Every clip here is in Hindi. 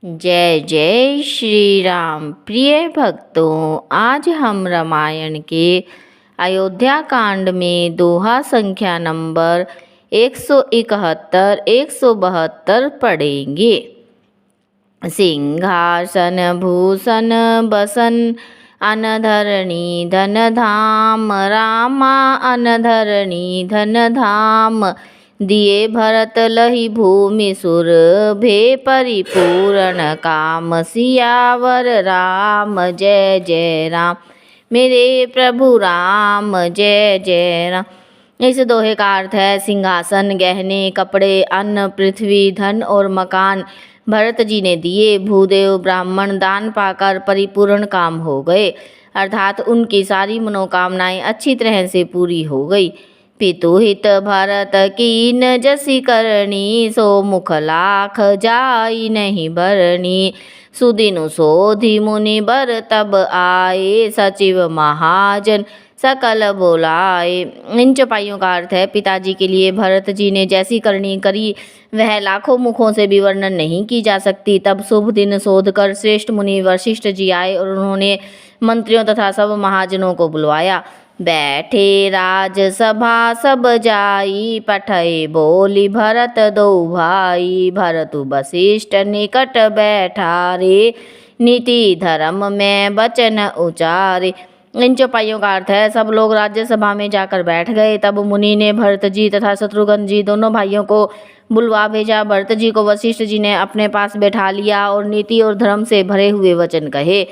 जय जय श्री राम। प्रिय भक्तों, आज हम रामायण के अयोध्या कांड में दोहा संख्या नंबर 171 172 पढ़ेंगे। सिंहासन भूषण बसन अनधरणी धन धाम, रामा अनधरणी धन धाम। दिए भरत लहि भूमि सुर, भे परिपूर्ण काम। सियावर राम जय जय राम, मेरे प्रभु राम जय जय राम। इस दोहे का अर्थ है, सिंहासन, गहने, कपड़े, अन्न, पृथ्वी, धन और मकान भरत जी ने दिए। भूदेव ब्राह्मण दान पाकर परिपूर्ण काम हो गए, अर्थात उनकी सारी मनोकामनाएं अच्छी तरह से पूरी हो गई। पितुहित भरत कीन जसी करनी, सो मुख लाख जाई नहीं बरनी। सुदिनु सोधि मुनि बर तब आए, सचिव महाजन सकल बोलाए। इन चौपाइयों का अर्थ है, पिताजी के लिए भरत जी ने जैसी करनी करी वह लाखों मुखों से भी वर्णन नहीं की जा सकती। तब शुभ दिन शोध कर श्रेष्ठ मुनि वशिष्ठ जी आए और उन्होंने मंत्रियों तथा सब महाजनों को बुलवाया। बैठे राज सभा सब जाई, पठय बोली भरत दो भाई। भरतु वशिष्ठ निकट बैठा रे, नीति धर्म में वचन उचारे। इन चौपाइयों का अर्थ है, सब लोग राज्यसभा में जाकर बैठ गए। तब मुनि ने भरत जी तथा शत्रुघ्न जी दोनों भाइयों को बुलवा भेजा। भरत जी को वशिष्ठ जी ने अपने पास बैठा लिया और नीति और धर्म से भरे हुए वचन कहे।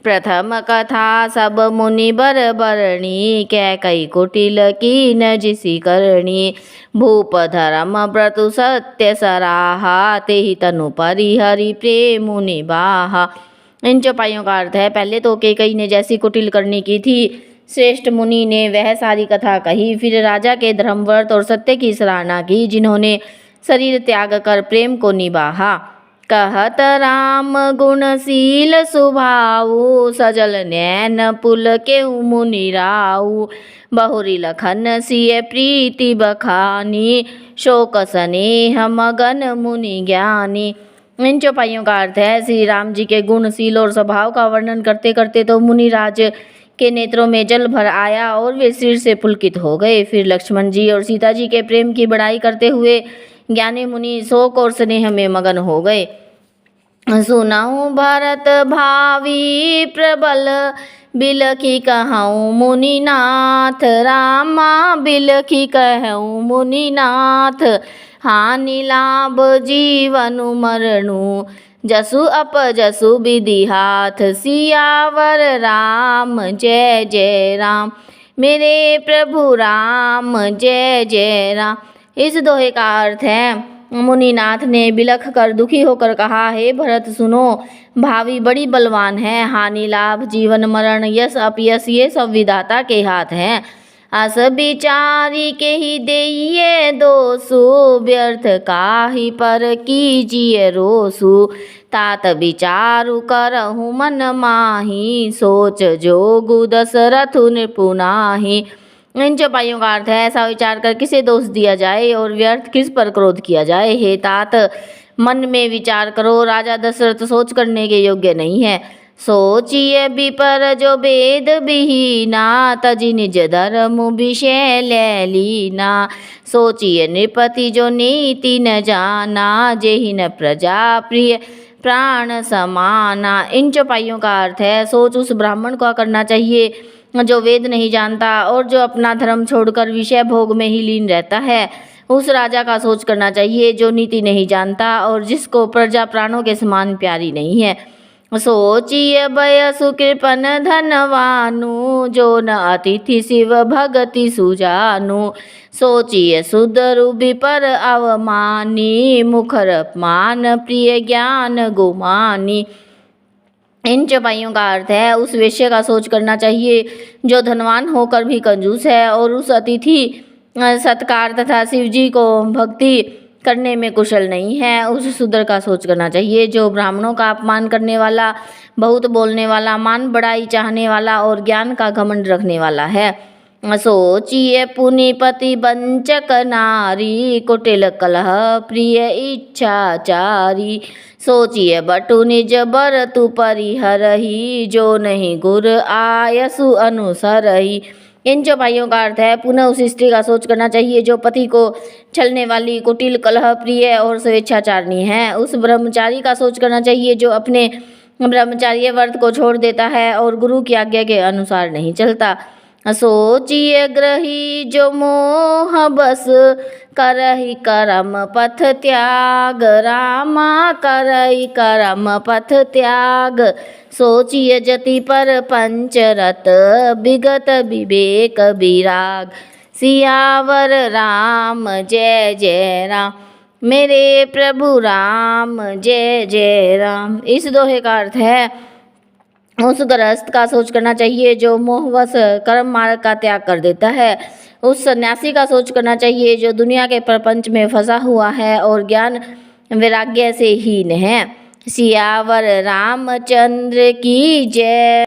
प्रथम कथा सब मुनि बर बरणी, कैकई कुटिल कीन जिसी करणी। भूप धर्म व्रतु सत्य सराहा, तेहि तनु परिहरि प्रेम निबाहा। इन चौपाइयों का अर्थ है, पहले तो कैकई ने जैसी कुटिल करनी की थी, श्रेष्ठ मुनि ने वह सारी कथा कही। फिर राजा के धर्मव्रत और सत्य की सराहना की, जिन्होंने शरीर त्याग कर प्रेम को निभाहा। कहत राम गुणशील सुभाऊ, सजल नैन पुल केहु मुनि राऊ। बहुरी लखन सिय प्रीति बखानी, शोक स्नेह मगन मुनि ज्ञानी। इन चौपाइयों का अर्थ है, श्री राम जी के गुणशील और स्वभाव का वर्णन करते करते तो मुनिराज के नेत्रों में जल भर आया और वे सिर से पुलकित हो गए। फिर लक्ष्मण जी और सीता जी के प्रेम की बड़ाई करते हुए ज्ञानी मुनि शोक और स्नेह में मगन हो गए। सुनाऊं भरत भावी प्रबल, बिलखी कहूँ मुनिनाथ। रामा बिलखी कहूँ मुनिनाथ, हानि लाभ जीवनु मरणु। जसु अपजसु विधि हाथ, सियावर राम जय जय राम, मेरे प्रभु राम जय जय राम। इस दोहे का अर्थ है, मुनिनाथ ने बिलख कर दुखी होकर कहा, हे भरत सुनो, भावी बड़ी बलवान है। हानि लाभ जीवन मरण यश अपयश ये सब विधाता के हाथ हैं। अस बिचारी के ही देइए दोसु, व्यर्थ काहि पर कीजिए रोसु। तात विचारु करहु मन माही, सोच जोगु दशरथु निपुनाही। इन चौपाइयों का अर्थ है, ऐसा विचार कर किसे दोष दिया जाए और व्यर्थ किस पर क्रोध किया जाए। हे तात, मन में विचार करो, राजा दशरथ सोच करने के योग्य नहीं है। सोचिए विपर जो वेद विहीना, तजि निज धर्म विषय ले लीना। सोचिए नृपति जो नीति न जाना, जेहि न प्रजा प्रिय प्राण समाना। इन चौपाइयों का अर्थ है, सोच उस ब्राह्मण को करना चाहिए जो वेद नहीं जानता और जो अपना धर्म छोड़कर विषय भोग में ही लीन रहता है। उस राजा का सोच करना चाहिए जो नीति नहीं जानता और जिसको प्रजा प्राणों के समान प्यारी नहीं है। सोचिए बयसु कृपन धनवानु, जो न अतिथि शिव भगति सुजानु। सोचिए सुदरु विपर अवमानी, मुखर अपमान प्रिय ज्ञान गुमानी। इन चौपाइयों का अर्थ है, उस वेश्य का सोच करना चाहिए जो धनवान होकर भी कंजूस है और उस अतिथि सत्कार तथा शिव जी को भक्ति करने में कुशल नहीं है। उस शूद्र का सोच करना चाहिए जो ब्राह्मणों का अपमान करने वाला, बहुत बोलने वाला, मान बढ़ाई चाहने वाला और ज्ञान का घमंड रखने वाला है। सोचिए पुनिपति वंचक नारी, कुटिल कलह प्रिय इच्छाचारी। सोचिए बटु निज बरतु परिहरही, जो नहीं गुर आयसु अनुसरही। इन चौपाइयों का अर्थ है, पुनः उस स्त्री का सोच करना चाहिए जो पति को छलने वाली, कुटिल, कलह प्रिय और स्वेच्छाचारिणी है। उस ब्रह्मचारी का सोच करना चाहिए जो अपने ब्रह्मचार्य व्रत को छोड़ देता है और गुरु की आज्ञा के अनुसार नहीं चलता। सोचिए ग्रही जो मोह बस, करहि करम पथ त्याग, रामा करहि करम पथ त्याग। सोचिए जति पर पंचरत, विगत विवेक विराग। सियावर राम जय जय राम, मेरे प्रभु राम जय जय राम। इस दोहे का अर्थ है, उस गृहस्थ का सोच करना चाहिए जो मोहवश कर्म मार्ग का त्याग कर देता है। उस सन्यासी का सोच करना चाहिए जो दुनिया के प्रपंच में फंसा हुआ है और ज्ञान वैराग्य से हीन है। सियावर रामचंद्र की जय।